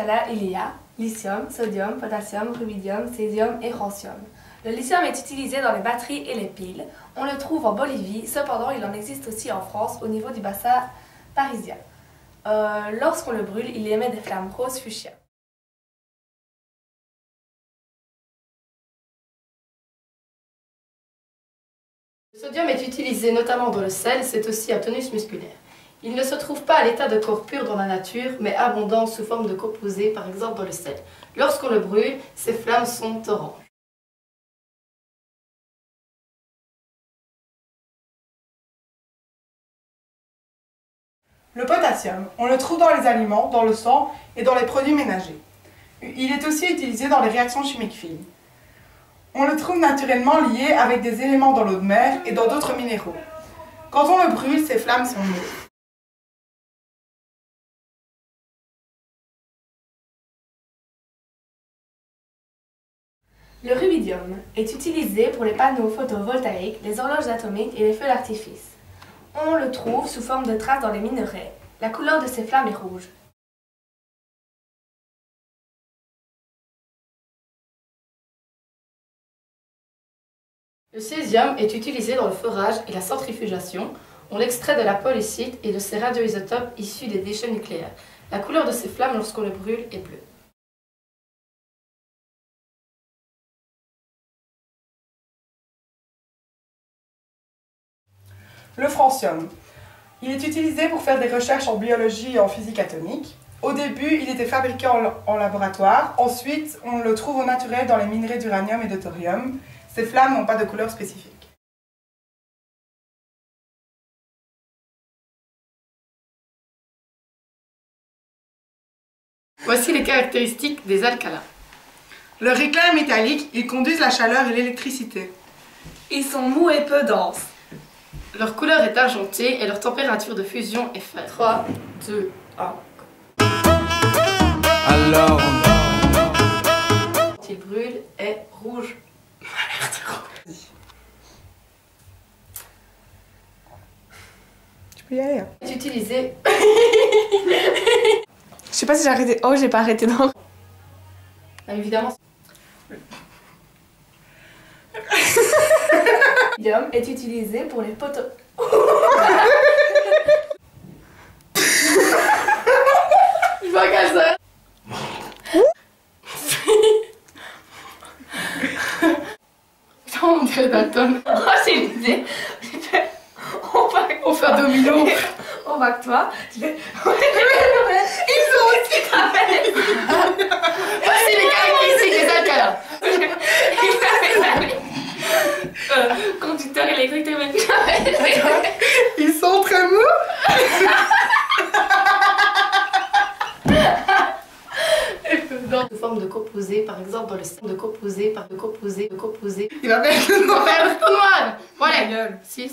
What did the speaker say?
alcalas, il y a lithium, sodium, potassium, rubidium, césium et francium. Le lithium est utilisé dans les batteries et les piles. On le trouve en Bolivie, cependant il en existe aussi en France au niveau du bassin parisien. Lorsqu'on le brûle, il émet des flammes roses fuchsia. Le sodium est utilisé notamment dans le sel, c'est aussi un tonus musculaire. Il ne se trouve pas à l'état de corps pur dans la nature, mais abondant sous forme de composés, par exemple dans le sel. Lorsqu'on le brûle, ces flammes sont oranges. Le potassium, on le trouve dans les aliments, dans le sang et dans les produits ménagers. Il est aussi utilisé dans les réactions chimiques fines. On le trouve naturellement lié avec des éléments dans l'eau de mer et dans d'autres minéraux. Quand on le brûle, ces flammes sont mauves. Le rubidium est utilisé pour les panneaux photovoltaïques, les horloges atomiques et les feux d'artifice. On le trouve sous forme de traces dans les minerais. La couleur de ces flammes est rouge. Le césium est utilisé dans le forage et la centrifugation. On l'extrait de la polycite et de ses radioisotopes issus des déchets nucléaires. La couleur de ces flammes lorsqu'on le brûle est bleue. Le francium. Il est utilisé pour faire des recherches en biologie et en physique atomique. Au début, il était fabriqué en laboratoire. Ensuite, on le trouve au naturel dans les minerais d'uranium et de thorium. Ces flammes n'ont pas de couleur spécifique. Voici les caractéristiques des alcalas. Leur éclat est métallique, ils conduisent la chaleur et l'électricité. Ils sont mous et peu denses. Leur couleur est argentée et leur température de fusion est faible. 3, 2, 1. Alors, Quand il brûle est rouge. Tu peux y aller. Est utilisé. Je sais pas si j'ai arrêté. Oh, j'ai pas arrêté, non. Évidemment. Le rubidium est utilisé pour les poteaux. Je vois qu'à ça. On dirait Dalton. Oh, j'ai une idée. On fait un domino. On va que toi. Ils ont aussi travaillé. Voici les caractéristiques des alcalas. Conducteur électrique de Ils sont très mous. Sous forme de composés, par exemple dans le système de composés, de composés. Il va faire le On va faire le trou noir. Voilà. 6.